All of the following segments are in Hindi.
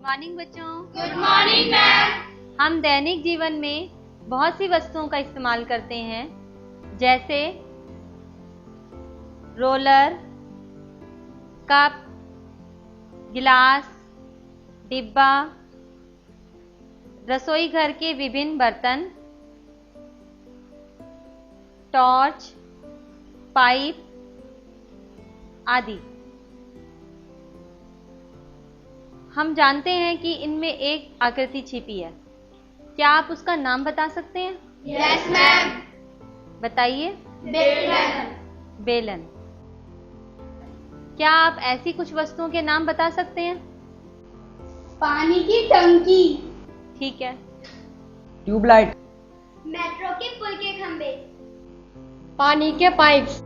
मॉर्निंग बच्चों। Good morning ma'am. हम दैनिक जीवन में बहुत सी वस्तुओं का इस्तेमाल करते हैं, जैसे रोलर, कप, गिलास, डिब्बा, रसोई घर के विभिन्न बर्तन, टॉर्च, पाइप आदि। हम जानते हैं कि इनमें एक आकृति छिपी है। क्या आप उसका नाम बता सकते हैं? Yes ma'am. बताइए। बेलन। बेलन। क्या आप ऐसी कुछ वस्तुओं के नाम बता सकते हैं? पानी की टंकी, ठीक है। ट्यूबलाइट, मेट्रो के पुल के खंभे, पानी के पाइप्स,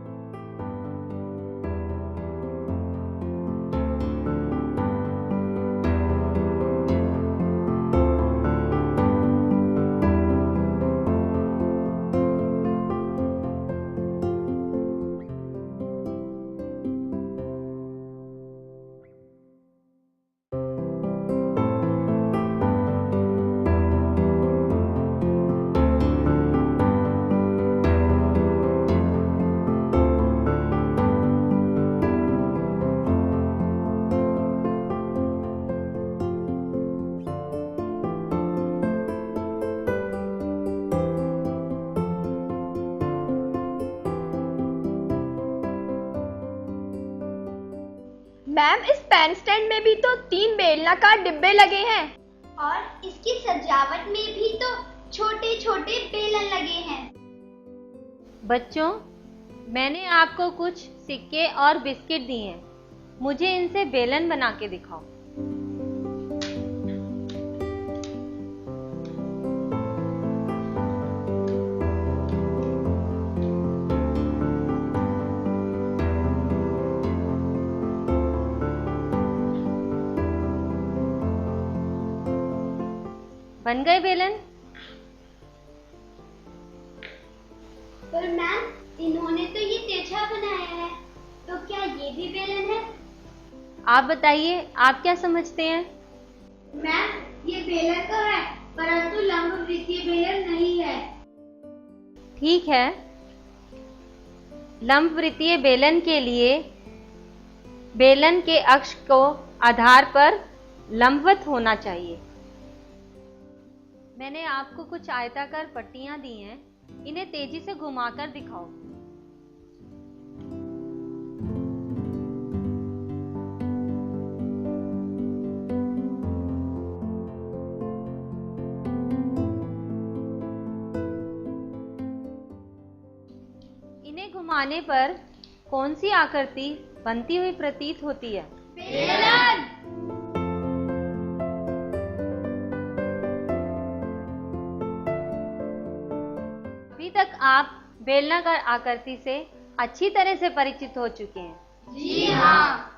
मैम इस पेन स्टैंड में भी तो 3 बेलनाकार डिब्बे लगे हैं और इसकी सजावट में भी तो छोटे छोटे बेलन लगे हैं। बच्चों, मैंने आपको कुछ सिक्के और बिस्किट दिए हैं। मुझे इनसे बेलन बना के दिखाओ। बन गए बेलन? पर मैम इन्होंने तो ये तिरछा बनाया है, तो क्या ये भी बेलन है? आप बताइए, आप क्या समझते हैं? मैम ये बेलन तो है, परंतु लंबवृत्तीय बेलन नहीं है। ठीक है। लंबवृत्तीय बेलन के लिए बेलन के अक्ष को आधार पर लंबवत होना चाहिए। मैंने आपको कुछ आयताकार पट्टियां दी हैं, इन्हें तेजी से घुमाकर दिखाओ। इन्हें घुमाने पर कौन सी आकृति बनती हुई प्रतीत होती है? बेलन। अभी तक आप बेलनाकार आकृति से अच्छी तरह से परिचित हो चुके हैं। जी हाँ।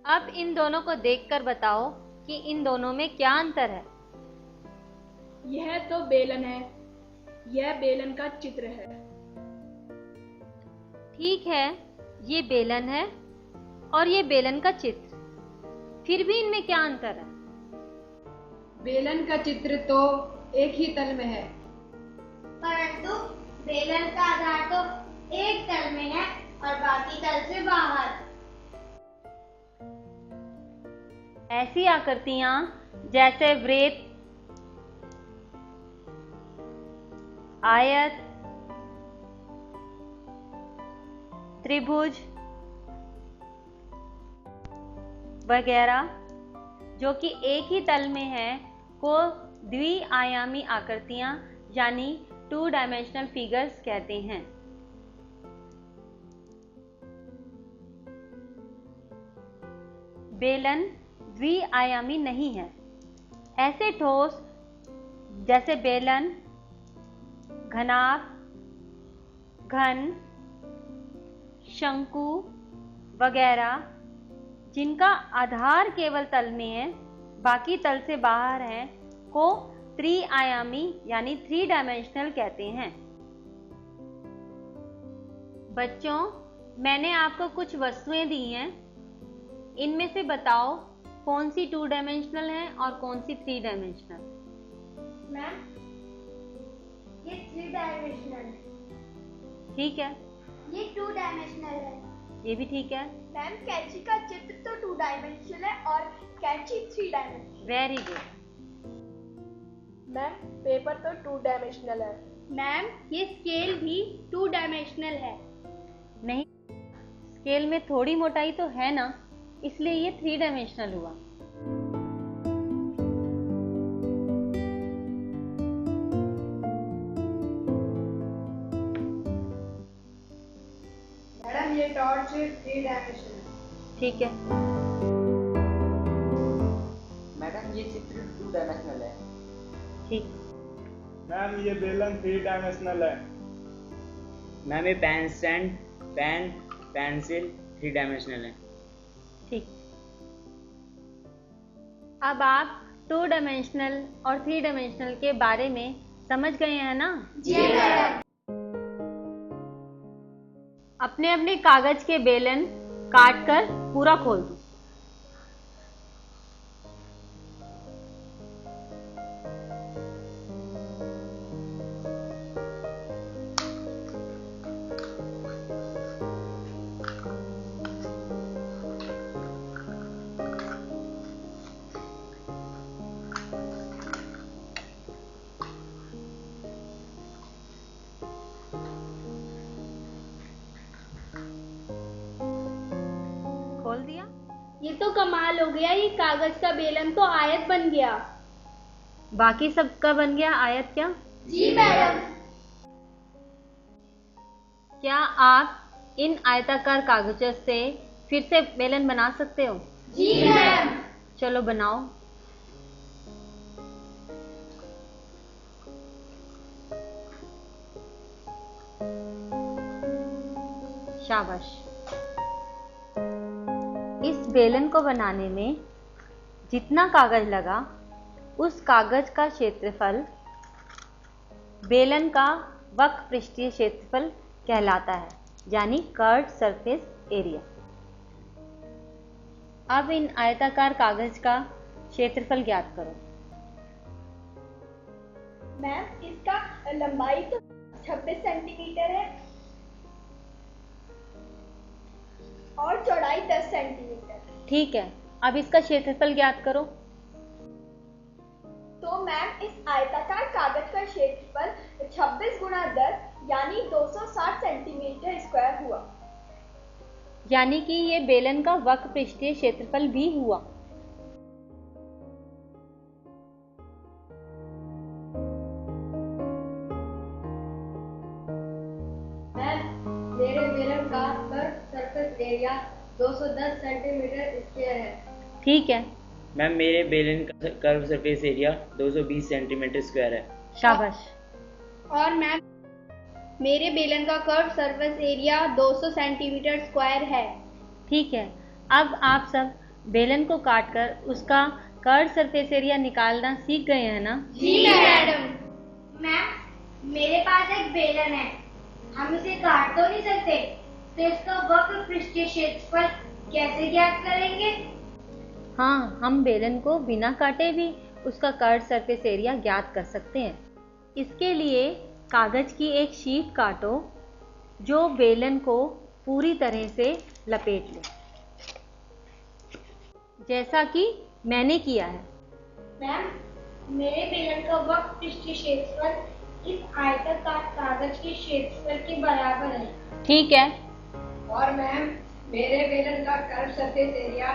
अब इन दोनों को देखकर बताओ कि इन दोनों में क्या अंतर है। यह तो बेलन है, यह बेलन का चित्र है। ठीक है, ये बेलन है और ये बेलन का चित्र। फिर भी इनमें क्या अंतर है? बेलन का चित्र तो एक ही तल में है, परंतु बेलन का आधार तो एक तल में है और बाकी तल से बाहर। ऐसी आकृतियां जैसे वृत्त, आयत, त्रिभुज वगैरह जो कि एक ही तल में है को द्विआयामी आकृतियां यानी 2 डायमेंशनल फिगर्स कहते हैं। बेलन द्विआयामी नहीं है। ऐसे ठोस जैसे बेलन, घनाभ, घन, शंकु वगैरह जिनका आधार केवल तल में है, बाकी तल से बाहर है, को त्रिआयामी यानी 3 डायमेंशनल कहते हैं। बच्चों, मैंने आपको कुछ वस्तुएं दी हैं, इनमें से बताओ कौन सी 2 डायमेंशनल है और कौन सी 3 डायमेंशनल। मैम ये 3 डायमेंशनल है। ठीक है, ये 2 डायमेंशनल है। ये भी ठीक है। मैम कैंची का चित्र तो 2 डायमेंशनल है और कैंची 3 dimensional. Very good. Ma'am paper तो 2 डायमेंशनल है। मैम ये स्केल भी 2 डायमेंशनल है। नहीं, स्केल में थोड़ी मोटाई तो है ना, इसलिए ये 3 डायमेंशनल हुआ। मैडम ये टॉर्च 3 डायमेंशनल है। ठीक है। मैडम ये चित्र 2 डायमेंशनल है। ठीक। मैम ये बेलन 3 डायमेंशनल है। मैम ये pen stand, pen, pencil 3 dimensional है। ठीक। अब आप 2 डायमेंशनल और 3 डायमेंशनल के बारे में समझ गए हैं ना? जी मैडम। अपने अपने कागज के बेलन काट कर पूरा खोल दो। खोल दिया? ये तो कमाल हो गया, ये कागज का बेलन तो आयत बन गया। बाकी सबका बन गया आयत क्या? जी मैडम। क्या आप इन आयताकार कागजों से फिर से बेलन बना सकते हो? जी मैम। चलो बनाओ। शाबाश। इस बेलन को बनाने में जितना कागज लगा उस कागज का क्षेत्रफल बेलन का वक्र पृष्ठीय क्षेत्रफल कहलाता है, यानी कर्व्ड सरफेस एरिया। अब इन आयताकार कागज का क्षेत्रफल ज्ञात करो। मैम इसका लंबाई तो 26 सेंटीमीटर है और चौड़ाई 10 सेंटीमीटर। ठीक है, अब इसका क्षेत्रफल ज्ञात करो। तो मैम इस आयताकार कागज का क्षेत्रफल 26 गुणा 10 यानी 260 सेंटीमीटर स्क्वायर हुआ। यानी कि ये बेलन का वक्र पृष्ठीय क्षेत्रफल भी हुआ। मैम मेरे बेलन का curve surface area 210 centimetre square है। ठीक है। मैम मेरे बेलन का curve surface area 220 centimetre square है। शाबाश। और मैम मेरे बेलन का curve surface area 200 centimetre square है। ठीक है, अब आप सब बेलन को काटकर उसका कर्व सरफेस एरिया निकालना सीख गए हैं ना? जी मैडम। मैम मेरे पास एक बेलन है, हम इसे काट तो नहीं सकते, तो इसका वक्र पृष्ठीय क्षेत्रफल कैसे ज्ञात करेंगे? हाँ, हम बेलन को बिना काटे भी उसका कर्व सरफेस एरिया ज्ञात कर सकते हैं। इसके लिए कागज की एक शीट काटो जो बेलन को पूरी तरह से लपेट ले, जैसा कि मैंने किया है। मैम मेरे बेलन का वक्र पृष्ठीय क्षेत्रफल इस आयताकार कागज के क्षेत्रफल के बराबर है। ठीक है। और मैम मेरे बेलन का कर्व सरफेस एरिया